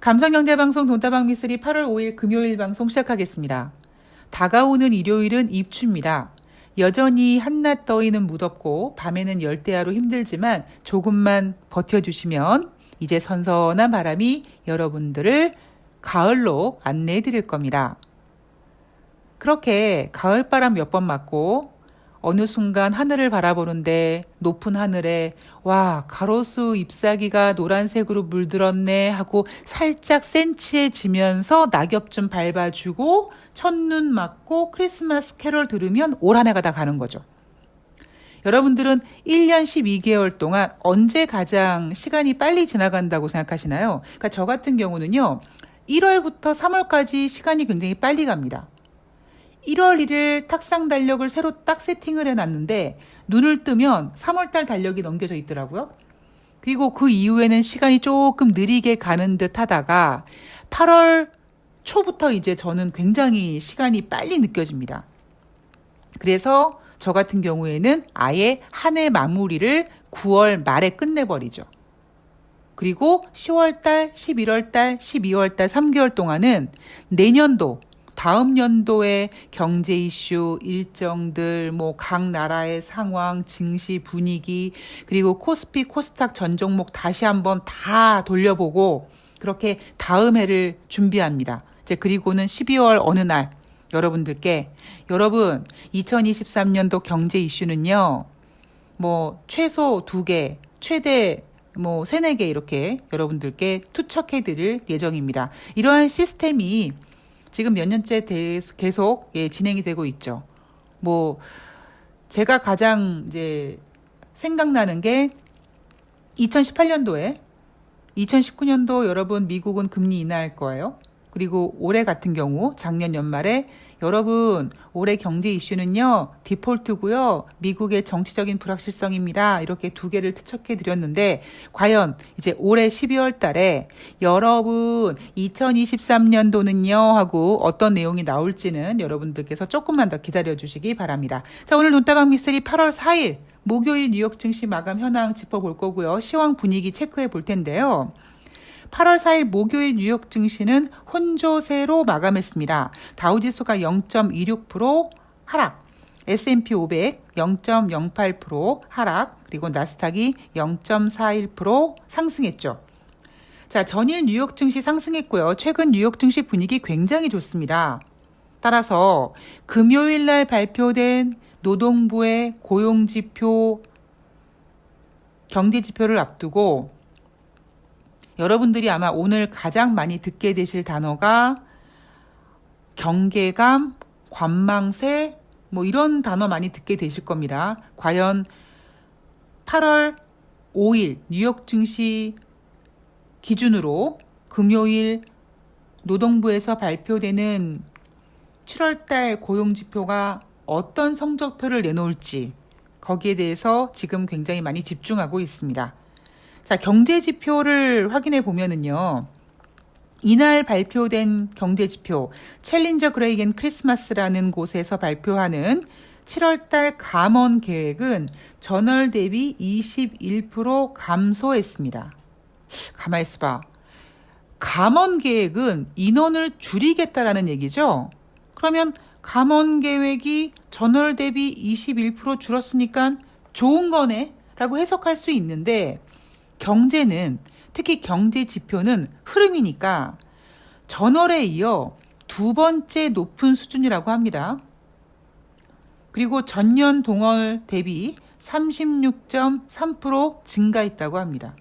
감성경제방송 돈다방 미쓰리 8월 5일 금요일 방송 시작하겠습니다. 다가오는 일요일은 입추입니다. 여전히 한낮 더위는 무덥고 밤에는 열대야로 힘들지만 조금만 버텨주시면 이제 선선한 바람이 여러분들을 가을로 안내해 드릴 겁니다. 그렇게 가을바람 몇 번 맞고 어느 순간 하늘을 바라보는데 높은 하늘에 와, 가로수 잎사귀가 노란색으로 물들었네 하고 살짝 센치해지면서 낙엽 좀 밟아주고 첫눈 맞고 크리스마스 캐럴 들으면 올 한 해가 다 가는 거죠. 여러분들은 1년 12개월 동안 언제 가장 시간이 빨리 지나간다고 생각하시나요? 그러니까 저 같은 경우는요. 1월부터 3월까지 시간이 굉장히 빨리 갑니다. 1월 1일 탁상 달력을 새로 딱 세팅을 해놨는데 눈을 뜨면 3월달 달력이 넘겨져 있더라고요. 그리고 그 이후에는 시간이 조금 느리게 가는 듯 하다가 8월 초부터 이제 저는 굉장히 시간이 빨리 느껴집니다. 그래서 저 같은 경우에는 아예 한 해 마무리를 9월 말에 끝내버리죠. 그리고 10월달, 11월달, 12월달 3개월 동안은 내년도 다음 연도의 경제 이슈, 일정들, 각 나라의 상황, 증시 분위기, 그리고 코스피, 코스닥 전 종목 다시 한번 다 돌려보고 그렇게 다음 해를 준비합니다. 이제 그리고는 12월 어느 날 여러분들께 여러분 2023년도 경제 이슈는요. 최소 2개, 최대 3, 4개 이렇게 여러분들께 투척해 드릴 예정입니다. 이러한 시스템이 지금 몇 년째 계속 진행이 되고 있죠. 제가 가장 이제 생각나는 게 2018년도에 2019년도 여러분 미국은 금리 인하할 거예요. 그리고 올해 같은 경우 작년 연말에 여러분 올해 경제 이슈는요 디폴트고요 미국의 정치적인 불확실성입니다. 이렇게 2개를 투척해 드렸는데 과연 이제 올해 12월 달에 여러분 2023년도는요 하고 어떤 내용이 나올지는 여러분들께서 조금만 더 기다려 주시기 바랍니다. 자, 오늘 돈다방 미쓰리 8월 4일 목요일 뉴욕 증시 마감 현황 짚어볼 거고요. 시황 분위기 체크해 볼 텐데요. 8월 4일 목요일 뉴욕 증시는 혼조세로 마감했습니다. 다우지수가 0.26% 하락, S&P 500 0.08% 하락, 그리고 나스닥이 0.41% 상승했죠. 자, 전일 뉴욕 증시 상승했고요. 최근 뉴욕 증시 분위기 굉장히 좋습니다. 따라서 금요일 날 발표된 노동부의 고용지표, 경제지표를 앞두고 여러분들이 아마 오늘 가장 많이 듣게 되실 단어가 경계감, 관망세, 이런 단어 많이 듣게 되실 겁니다. 과연 8월 5일 뉴욕 증시 기준으로 금요일 노동부에서 발표되는 7월달 고용지표가 어떤 성적표를 내놓을지 거기에 대해서 지금 굉장히 많이 집중하고 있습니다. 자, 경제지표를 확인해 보면은요. 이날 발표된 경제지표 챌린저 그레이 앤 크리스마스라는 곳에서 발표하는 7월달 감원 계획은 전월 대비 21% 감소했습니다. 가만히 있어봐. 감원 계획은 인원을 줄이겠다라는 얘기죠. 그러면 감원 계획이 전월 대비 21% 줄었으니까 좋은 거네 라고 해석할 수 있는데 경제는 특히 경제 지표는 흐름이니까 전월에 이어 2번째 높은 수준이라고 합니다. 그리고 전년 동월 대비 36.3% 증가했다고 합니다.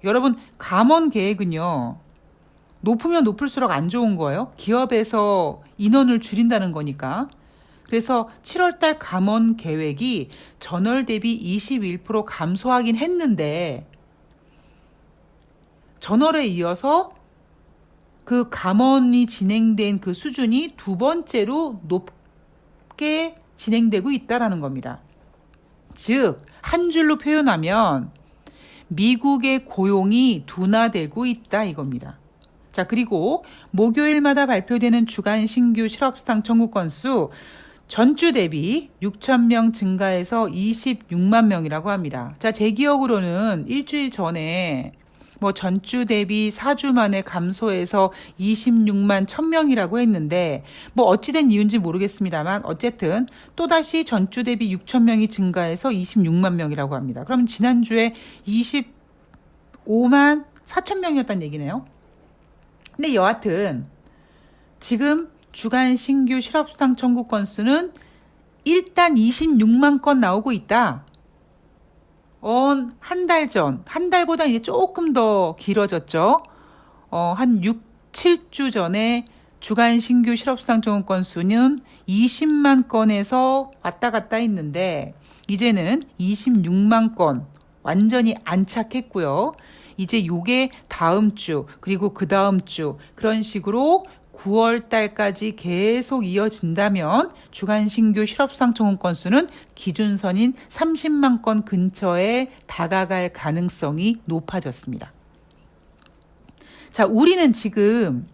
여러분 감원 계획은요. 높으면 높을수록 안 좋은 거예요. 기업에서 인원을 줄인다는 거니까. 그래서 7월달 감원 계획이 전월 대비 21% 감소하긴 했는데 전월에 이어서 그 감원이 진행된 그 수준이 2번째로 높게 진행되고 있다는 겁니다. 즉, 한 줄로 표현하면 미국의 고용이 둔화되고 있다 이겁니다. 자, 그리고 목요일마다 발표되는 주간 신규 실업수당 청구 건수 전주 대비 6,000명 증가해서 26만 명이라고 합니다. 자, 제 기억으로는 일주일 전에 뭐 전주 대비 4주 만에 감소해서 26만 1000명이라고 했는데 뭐 어찌된 이유인지 모르겠습니다만 어쨌든 또다시 전주 대비 6,000명이 증가해서 26만 명이라고 합니다. 그럼 지난주에 25만 4천 명이었다는 얘기네요. 근데 여하튼 지금 주간 신규 실업수당 청구 건수는 일단 26만 건 나오고 있다. 한 달 전, 한 달보다 이제 조금 더 길어졌죠. 한 6, 7주 전에 주간 신규 실업수당 청구 건수는 20만 건에서 왔다 갔다 했는데 이제는 26만 건 완전히 안착했고요. 이제 요게 다음 주 그리고 그 다음 주 그런 식으로 9월 달까지 계속 이어진다면 주간 신규 실업수당 청구 건수는 기준선인 30만 건 근처에 다가갈 가능성이 높아졌습니다. 자, 우리는 지금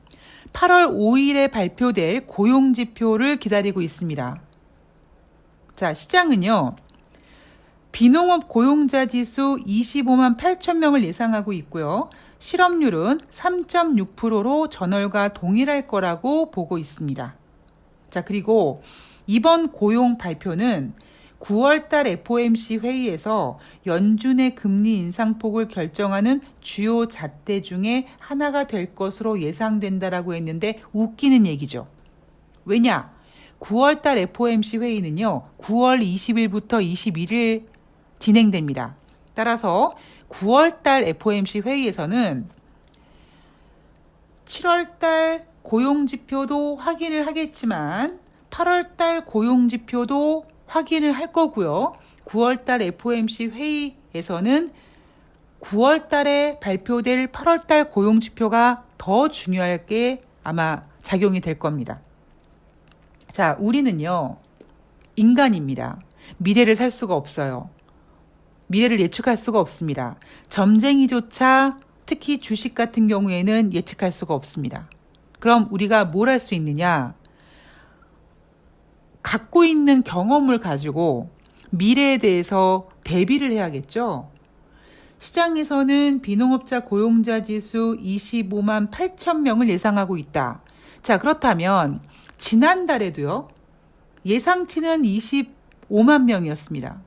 8월 5일에 발표될 고용지표를 기다리고 있습니다. 자, 시장은요. 비농업 고용자 지수 25만 8천 명을 예상하고 있고요. 실업률은 3.6%로 전월과 동일할 거라고 보고 있습니다. 자, 그리고 이번 고용 발표는 9월달 FOMC 회의에서 연준의 금리 인상폭을 결정하는 주요 잣대 중에 하나가 될 것으로 예상된다라고 했는데 웃기는 얘기죠. 왜냐? 9월달 FOMC 회의는요. 9월 20일부터 21일 진행됩니다. 따라서 9월달 FOMC 회의에서는 7월달 고용지표도 확인을 하겠지만 8월달 고용지표도 확인을 할 거고요. 9월달 FOMC 회의에서는 9월달에 발표될 8월달 고용지표가 더 중요하게 아마 작용이 될 겁니다. 자, 우리는요. 인간입니다. 미래를 살 수가 없어요. 미래를 예측할 수가 없습니다. 점쟁이조차 특히 주식 같은 경우에는 예측할 수가 없습니다. 그럼 우리가 뭘 할 수 있느냐? 갖고 있는 경험을 가지고 미래에 대해서 대비를 해야겠죠? 시장에서는 비농업자 고용자 지수 25만 8천 명을 예상하고 있다. 자, 그렇다면 지난달에도요. 예상치는 25만 명이었습니다.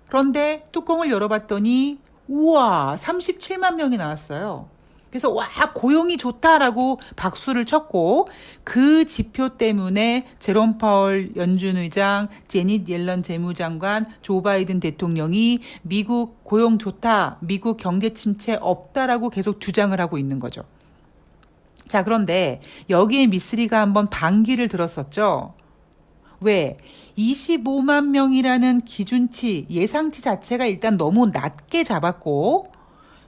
그런데 뚜껑을 열어봤더니 우와 37만 명이 나왔어요. 그래서 와 고용이 좋다라고 박수를 쳤고 그 지표 때문에 제롬 파월 연준 의장, 제닛 옐런 재무장관, 조 바이든 대통령이 미국 고용 좋다, 미국 경제 침체 없다라고 계속 주장을 하고 있는 거죠. 자, 그런데 여기에 미쓰리가 한번 반기를 들었었죠. 왜? 25만 명이라는 기준치, 예상치 자체가 일단 너무 낮게 잡았고,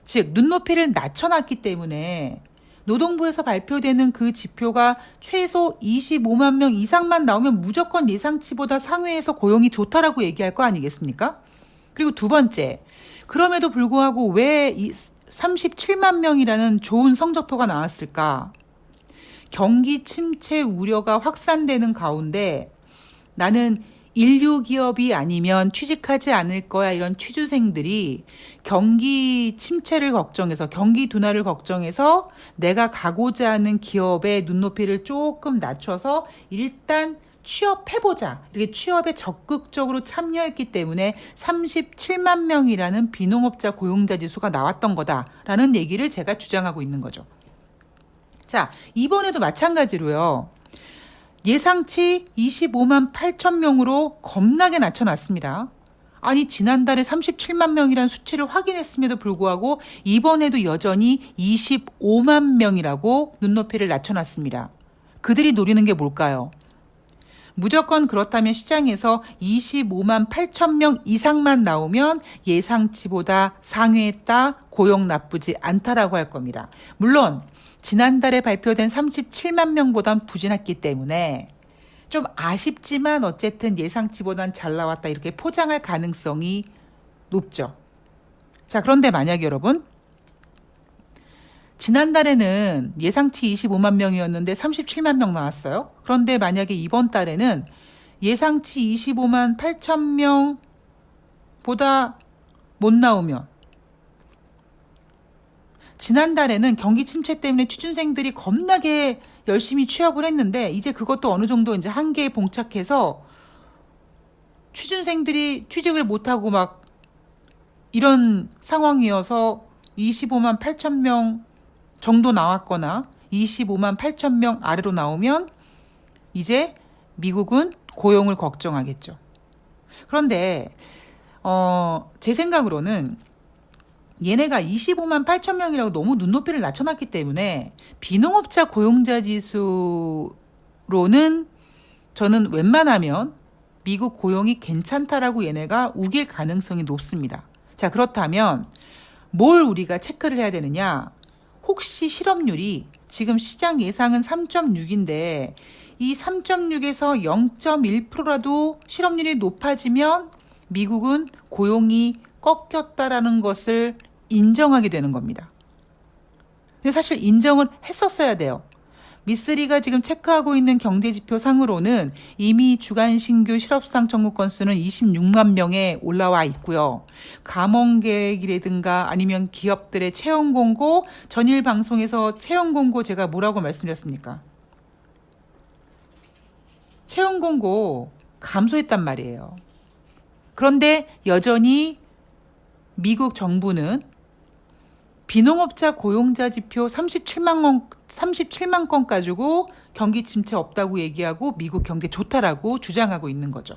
즉 눈높이를 낮춰놨기 때문에 노동부에서 발표되는 그 지표가 최소 25만 명 이상만 나오면 무조건 예상치보다 상회해서 고용이 좋다라고 얘기할 거 아니겠습니까? 그리고 두 번째, 그럼에도 불구하고 왜 37만 명이라는 좋은 성적표가 나왔을까? 경기 침체 우려가 확산되는 가운데 나는 인류 기업이 아니면 취직하지 않을 거야 이런 취준생들이 경기 침체를 걱정해서 경기 둔화를 걱정해서 내가 가고자 하는 기업의 눈높이를 조금 낮춰서 일단 취업해보자 이렇게 취업에 적극적으로 참여했기 때문에 37만 명이라는 비농업자 고용자 지수가 나왔던 거다라는 얘기를 제가 주장하고 있는 거죠. 자, 이번에도 마찬가지로요. 예상치 25만 8천 명으로 겁나게 낮춰놨습니다. 아니 지난달에 37만 명이라는 수치를 확인했음에도 불구하고 이번에도 여전히 25만 명이라고 눈높이를 낮춰놨습니다. 그들이 노리는 게 뭘까요? 무조건 그렇다면 시장에서 25만 8천 명 이상만 나오면 예상치보다 상회했다, 고용 나쁘지 않다라고 할 겁니다. 물론 지난달에 발표된 37만 명보단 부진했기 때문에 좀 아쉽지만 어쨌든 예상치보단 잘 나왔다 이렇게 포장할 가능성이 높죠. 자, 그런데 만약에 여러분 지난달에는 예상치 25만 명이었는데 37만 명 나왔어요. 그런데 만약에 이번 달에는 예상치 25만 8천 명보다 못 나오면 지난달에는 경기 침체 때문에 취준생들이 겁나게 열심히 취업을 했는데 이제 그것도 어느 정도 이제 한계에 봉착해서 취준생들이 취직을 못하고 막 이런 상황이어서 25만 8천 명 정도 나왔거나 25만 8천 명 아래로 나오면 이제 미국은 고용을 걱정하겠죠. 그런데 제 생각으로는 얘네가 25만 8천 명이라고 너무 눈높이를 낮춰놨기 때문에 비농업자 고용자 지수로는 저는 웬만하면 미국 고용이 괜찮다라고 얘네가 우길 가능성이 높습니다. 자, 그렇다면 뭘 우리가 체크를 해야 되느냐? 혹시 실업률이 지금 시장 예상은 3.6인데 이 3.6에서 0.1%라도 실업률이 높아지면 미국은 고용이 꺾였다라는 것을 인정하게 되는 겁니다. 근데 사실 인정을 했었어야 돼요. 미쓰리가 지금 체크하고 있는 경제지표 상으로는 이미 주간 신규 실업수당 청구 건수는 26만 명에 올라와 있고요. 감원계획이라든가 아니면 기업들의 채용 공고, 전일 방송에서 채용 공고 제가 뭐라고 말씀드렸습니까? 채용 공고 감소했단 말이에요. 그런데 여전히 미국 정부는 비농업자 고용자 지표 37만 건 가지고 경기 침체 없다고 얘기하고 미국 경제 좋다라고 주장하고 있는 거죠.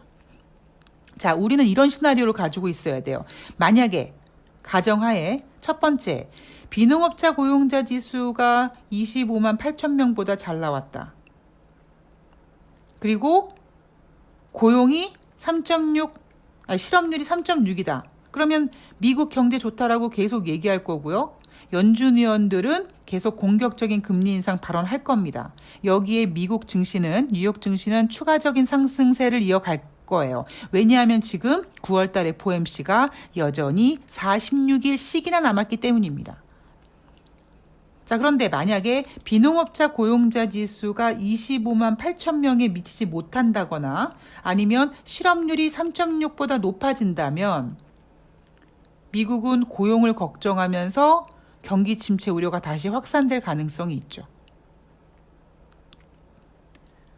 자, 우리는 이런 시나리오를 가지고 있어야 돼요. 만약에 가정하에 첫 번째, 비농업자 고용자 지수가 25만 8천 명보다 잘 나왔다. 그리고 고용이 실업률이 3.6이다. 그러면 미국 경제 좋다라고 계속 얘기할 거고요. 연준 의원들은 계속 공격적인 금리 인상 발언할 겁니다. 여기에 미국 증시는, 뉴욕 증시는 추가적인 상승세를 이어갈 거예요. 왜냐하면 지금 9월달 FOMC가 여전히 46일씩이나 남았기 때문입니다. 자, 그런데 만약에 비농업자 고용자 지수가 25만 8천 명에 미치지 못한다거나 아니면 실업률이 3.6보다 높아진다면 미국은 고용을 걱정하면서 경기 침체 우려가 다시 확산될 가능성이 있죠.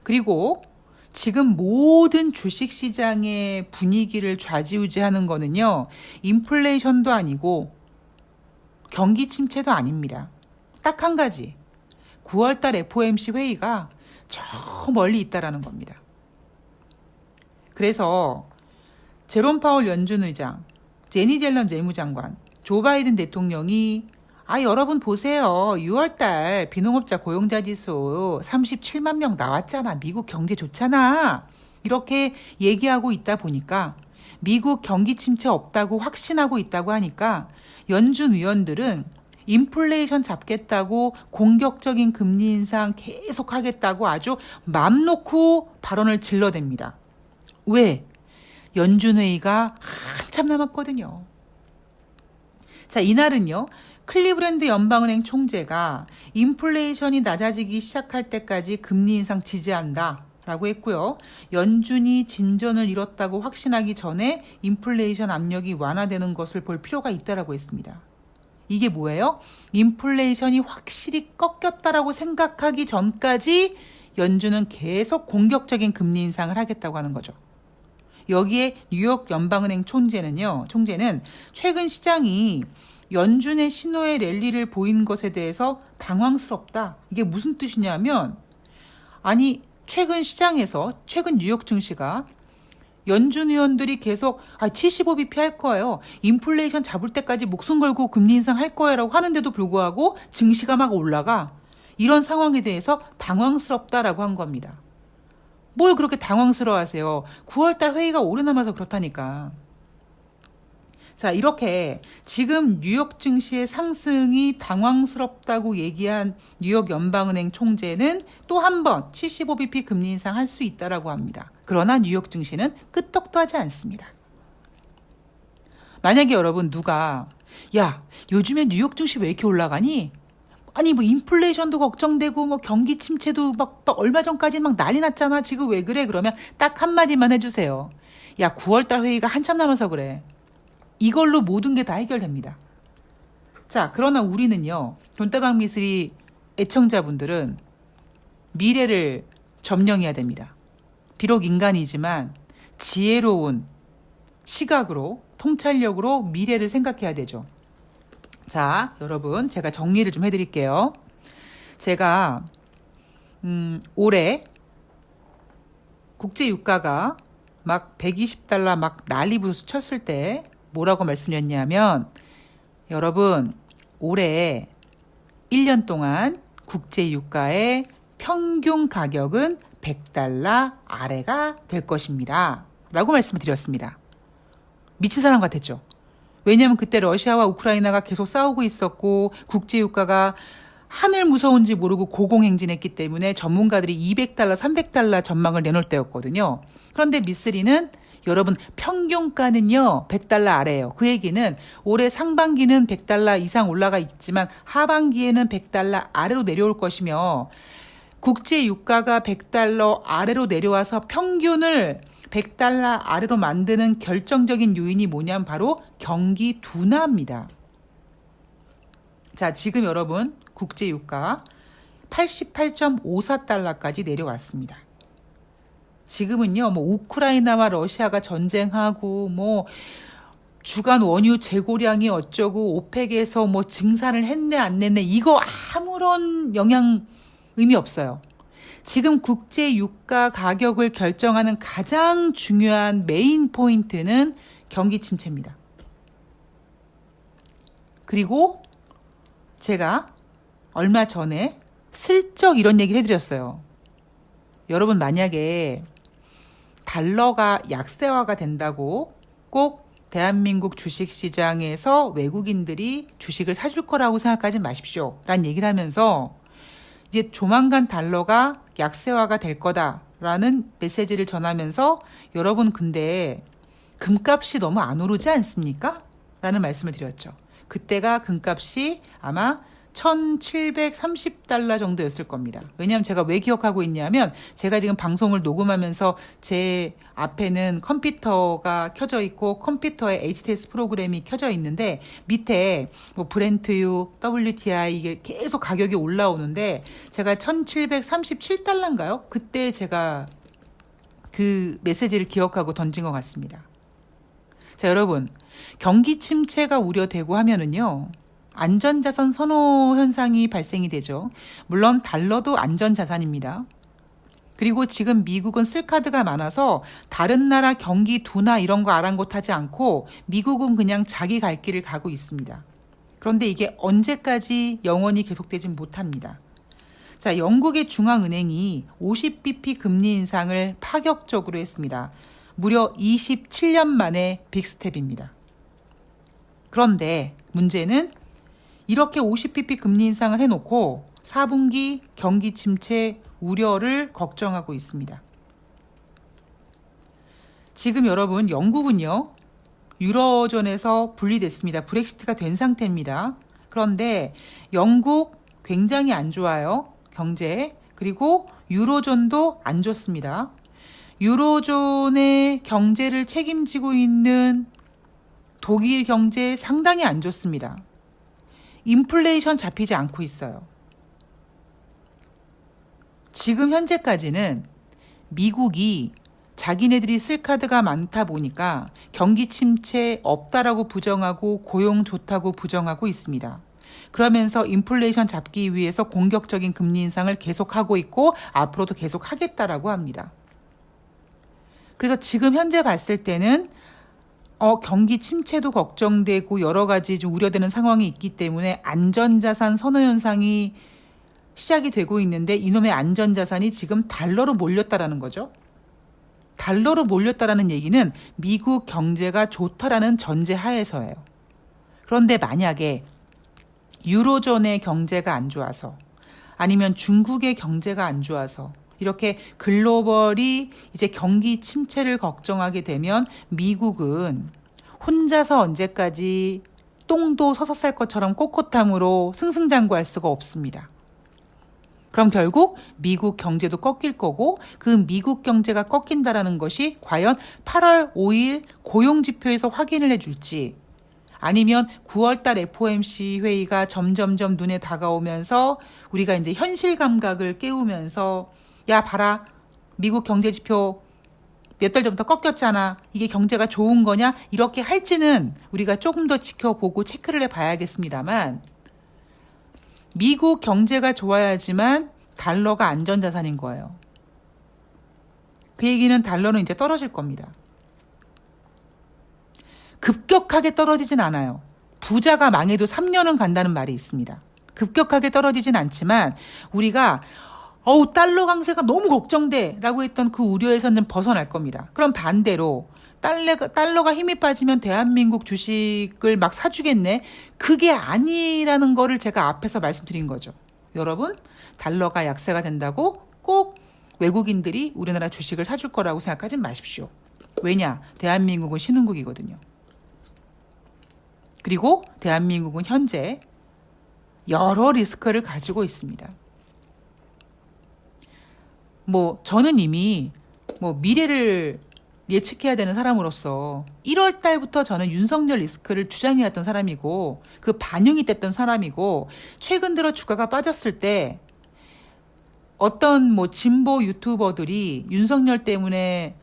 그리고 지금 모든 주식시장의 분위기를 좌지우지하는 거는요, 인플레이션도 아니고 경기 침체도 아닙니다. 딱 한 가지, 9월달 FOMC 회의가 저 멀리 있다라는 겁니다. 그래서 제롬 파월 연준 의장, 제니 옐런 재무장관, 조 바이든 대통령이 여러분 보세요. 6월달 비농업자 고용자 지수 37만 명 나왔잖아. 미국 경제 좋잖아. 이렇게 얘기하고 있다 보니까 미국 경기 침체 없다고 확신하고 있다고 하니까 연준 의원들은 인플레이션 잡겠다고 공격적인 금리 인상 계속 하겠다고 아주 맘 놓고 발언을 질러댑니다. 왜? 연준회의가 한참 남았거든요. 자, 이날은요, 클리브랜드 연방은행 총재가 인플레이션이 낮아지기 시작할 때까지 금리 인상 지지한다 라고 했고요. 연준이 진전을 이뤘다고 확신하기 전에 인플레이션 압력이 완화되는 것을 볼 필요가 있다라고 했습니다. 이게 뭐예요? 인플레이션이 확실히 꺾였다라고 생각하기 전까지 연준은 계속 공격적인 금리 인상을 하겠다고 하는 거죠. 여기에 뉴욕 연방은행 총재는 최근 시장이 연준의 신호의 랠리를 보인 것에 대해서 당황스럽다. 이게 무슨 뜻이냐면, 최근 시장에서, 최근 뉴욕 증시가 연준 의원들이 계속 75bp 할 거예요. 인플레이션 잡을 때까지 목숨 걸고 금리 인상할 거예요. 라고 하는데도 불구하고 증시가 막 올라가. 이런 상황에 대해서 당황스럽다라고 한 겁니다. 뭘 그렇게 당황스러워하세요? 9월달 회의가 오래 남아서 그렇다니까. 자, 이렇게 지금 뉴욕 증시의 상승이 당황스럽다고 얘기한 뉴욕 연방은행 총재는 또 한 번 75bp 금리 인상할 수 있다라고 합니다. 그러나 뉴욕 증시는 끄떡도 하지 않습니다. 만약에 여러분 누가 요즘에 뉴욕 증시 왜 이렇게 올라가니? 인플레이션도 걱정되고 경기 침체도 막 얼마 전까지 막 난리 났잖아. 지금 왜 그래? 그러면 딱 한마디만 해주세요. 9월달 회의가 한참 남아서 그래. 이걸로 모든 게 다 해결됩니다. 자, 그러나 우리는요, 돈다방 미스리 애청자분들은 미래를 점령해야 됩니다. 비록 인간이지만 지혜로운 시각으로, 통찰력으로 미래를 생각해야 되죠. 자, 여러분, 제가 정리를 좀 해드릴게요. 제가 올해 국제유가가 막 120달러 막 난리 부르스 쳤을 때 뭐라고 말씀드렸냐면, 여러분, 올해 1년 동안 국제유가의 평균 가격은 100달러 아래가 될 것입니다. 라고 말씀을 드렸습니다. 미친 사람 같았죠. 왜냐하면 그때 러시아와 우크라이나가 계속 싸우고 있었고 국제유가가 하늘 무서운지 모르고 고공행진했기 때문에 전문가들이 200달러, 300달러 전망을 내놓을 때였거든요. 그런데 미쓰리는 여러분 평균가는요 100달러 아래예요. 그 얘기는 올해 상반기는 100달러 이상 올라가 있지만 하반기에는 100달러 아래로 내려올 것이며 국제유가가 100달러 아래로 내려와서 평균을 100달러 아래로 만드는 결정적인 요인이 뭐냐면 바로 경기 둔화입니다. 자, 지금 여러분 국제유가 88.54달러까지 내려왔습니다. 지금은요, 뭐 우크라이나와 러시아가 전쟁하고 뭐 주간 원유 재고량이 어쩌고 오펙에서 뭐 증산을 했네 안 냈네 이거 아무런 의미 없어요. 지금 국제 유가 가격을 결정하는 가장 중요한 메인 포인트는 경기 침체입니다. 그리고 제가 얼마 전에 슬쩍 이런 얘기를 해드렸어요. 여러분 만약에 달러가 약세화가 된다고 꼭 대한민국 주식시장에서 외국인들이 주식을 사줄 거라고 생각하지 마십시오. 라는 얘기를 하면서 이제 조만간 달러가 약세화가 될 거다라는 메시지를 전하면서 여러분 근데 금값이 너무 안 오르지 않습니까? 라는 말씀을 드렸죠. 그때가 금값이 아마 1730달러 정도였을 겁니다. 왜냐하면 제가 왜 기억하고 있냐면 제가 지금 방송을 녹음하면서 제 앞에는 컴퓨터가 켜져 있고 컴퓨터에 HTS 프로그램이 켜져 있는데 밑에 뭐 브렌트유, WTI 이게 계속 가격이 올라오는데 제가 1737달러인가요? 그때 제가 그 메시지를 기억하고 던진 것 같습니다. 자, 여러분 경기 침체가 우려되고 하면은요. 안전자산 선호 현상이 발생이 되죠. 물론 달러도 안전자산입니다. 그리고 지금 미국은 쓸카드가 많아서 다른 나라 경기 둔화 이런 거 아랑곳하지 않고 미국은 그냥 자기 갈 길을 가고 있습니다. 그런데 이게 언제까지 영원히 계속되진 못합니다. 자, 영국의 중앙은행이 50bp 금리 인상을 파격적으로 했습니다. 무려 27년 만에 빅스텝입니다. 그런데 문제는 이렇게 50bp 금리 인상을 해놓고 4분기 경기 침체 우려를 걱정하고 있습니다. 지금 여러분 영국은요. 유로존에서 분리됐습니다. 브렉시트가 된 상태입니다. 그런데 영국 굉장히 안 좋아요. 경제. 그리고 유로존도 안 좋습니다. 유로존의 경제를 책임지고 있는 독일 경제 상당히 안 좋습니다. 인플레이션 잡히지 않고 있어요. 지금 현재까지는 미국이 자기네들이 쓸 카드가 많다 보니까 경기 침체 없다라고 부정하고 고용 좋다고 부정하고 있습니다. 그러면서 인플레이션 잡기 위해서 공격적인 금리 인상을 계속하고 있고 앞으로도 계속 하겠다라고 합니다. 그래서 지금 현재 봤을 때는 경기 침체도 걱정되고 여러 가지 좀 우려되는 상황이 있기 때문에 안전자산 선호 현상이 시작이 되고 있는데 이놈의 안전자산이 지금 달러로 몰렸다라는 거죠. 달러로 몰렸다라는 얘기는 미국 경제가 좋다라는 전제 하에서예요. 그런데 만약에 유로존의 경제가 안 좋아서 아니면 중국의 경제가 안 좋아서 이렇게 글로벌이 이제 경기 침체를 걱정하게 되면 미국은 혼자서 언제까지 똥도 서서 쌀 것처럼 꼿꼿함으로 승승장구할 수가 없습니다. 그럼 결국 미국 경제도 꺾일 거고 그 미국 경제가 꺾인다라는 것이 과연 8월 5일 고용지표에서 확인을 해줄지 아니면 9월달 FOMC 회의가 점점점 눈에 다가오면서 우리가 이제 현실 감각을 깨우면서 야 봐라 미국 경제 지표 몇 달 전부터 꺾였잖아. 이게 경제가 좋은 거냐? 이렇게 할지는 우리가 조금 더 지켜보고 체크를 해봐야겠습니다만 미국 경제가 좋아야지만 달러가 안전자산인 거예요. 그 얘기는 달러는 이제 떨어질 겁니다. 급격하게 떨어지진 않아요. 부자가 망해도 3년은 간다는 말이 있습니다. 급격하게 떨어지진 않지만 우리가 달러 강세가 너무 걱정돼 라고 했던 그 우려에서는 벗어날 겁니다. 그럼 반대로 달러가 힘이 빠지면 대한민국 주식을 막 사주겠네. 그게 아니라는 거를 제가 앞에서 말씀드린 거죠. 여러분, 달러가 약세가 된다고 꼭 외국인들이 우리나라 주식을 사줄 거라고 생각하지 마십시오. 왜냐? 대한민국은 신흥국이거든요. 그리고 대한민국은 현재 여러 리스크를 가지고 있습니다. 저는 이미 미래를 예측해야 되는 사람으로서 1월 달부터 저는 윤석열 리스크를 주장해왔던 사람이고 그 반영이 됐던 사람이고 최근 들어 주가가 빠졌을 때 어떤 진보 유튜버들이 윤석열 때문에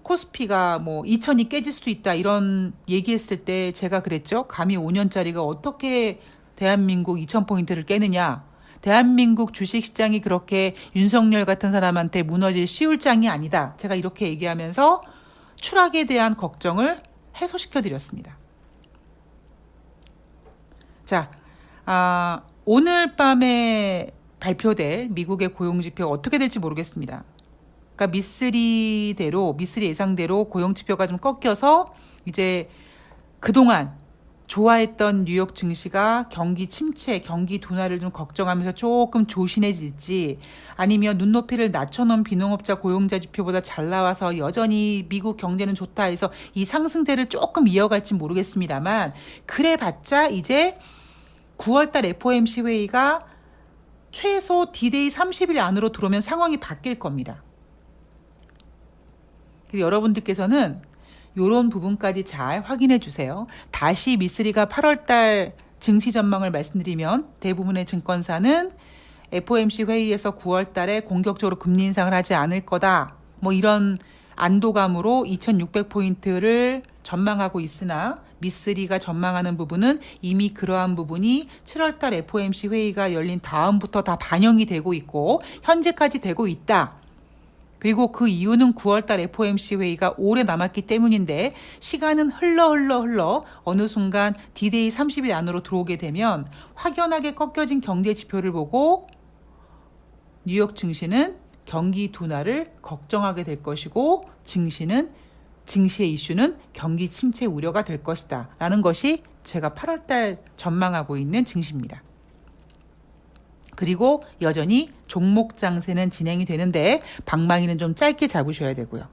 코스피가 2,000이 깨질 수도 있다 이런 얘기했을 때 제가 그랬죠. 감히 5년짜리가 어떻게 대한민국 2,000포인트를 깨느냐. 대한민국 주식시장이 그렇게 윤석열 같은 사람한테 무너질 쉬울 장이 아니다. 제가 이렇게 얘기하면서 추락에 대한 걱정을 해소시켜드렸습니다. 자, 오늘 밤에 발표될 미국의 고용지표가 어떻게 될지 모르겠습니다. 그러니까 미쓰리 예상대로 고용지표가 좀 꺾여서 이제 그동안 좋아했던 뉴욕 증시가 경기 침체, 경기 둔화를 좀 걱정하면서 조금 조신해질지 아니면 눈높이를 낮춰놓은 비농업자 고용자 지표보다 잘 나와서 여전히 미국 경제는 좋다 해서 이 상승세를 조금 이어갈지 모르겠습니다만 그래봤자 이제 9월달 FOMC 회의가 최소 D-Day 30일 안으로 들어오면 상황이 바뀔 겁니다. 그래서 여러분들께서는 이런 부분까지 잘 확인해 주세요. 다시 미쓰리가 8월달 증시 전망을 말씀드리면 대부분의 증권사는 FOMC 회의에서 9월달에 공격적으로 금리 인상을 하지 않을 거다. 이런 안도감으로 2,600포인트를 전망하고 있으나 미쓰리가 전망하는 부분은 이미 그러한 부분이 7월달 FOMC 회의가 열린 다음부터 다 반영이 되고 있고 현재까지 되고 있다. 그리고 그 이유는 9월달 FOMC 회의가 오래 남았기 때문인데 시간은 흘러 어느 순간 D-Day 30일 안으로 들어오게 되면 확연하게 꺾여진 경제 지표를 보고 뉴욕 증시는 경기 둔화를 걱정하게 될 것이고 증시의 이슈는 경기 침체 우려가 될 것이다 라는 것이 제가 8월달 전망하고 있는 증시입니다. 그리고 여전히 종목 장세는 진행이 되는데 방망이는 좀 짧게 잡으셔야 되고요.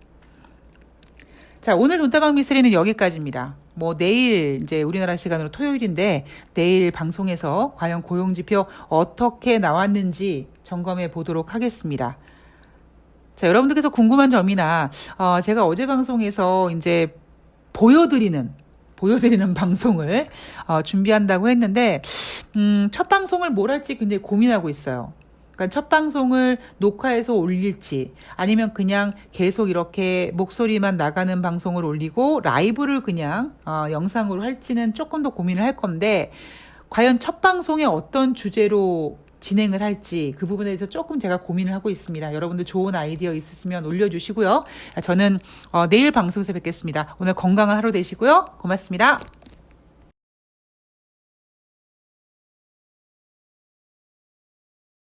자, 오늘 돈다방 미쓰리는 여기까지입니다. 내일 이제 우리나라 시간으로 토요일인데 내일 방송에서 과연 고용지표 어떻게 나왔는지 점검해 보도록 하겠습니다. 자, 여러분들께서 궁금한 점이나 제가 어제 방송에서 이제 보여드리는 방송을 준비한다고 했는데 첫 방송을 뭘 할지 굉장히 고민하고 있어요. 그러니까 첫 방송을 녹화해서 올릴지 아니면 그냥 계속 이렇게 목소리만 나가는 방송을 올리고 라이브를 그냥 영상으로 할지는 조금 더 고민을 할 건데 과연 첫 방송에 어떤 주제로 진행을 할지 그 부분에 대해서 조금 제가 고민을 하고 있습니다. 여러분들 좋은 아이디어 있으시면 올려주시고요. 저는 내일 방송에서 뵙겠습니다. 오늘 건강한 하루 되시고요. 고맙습니다.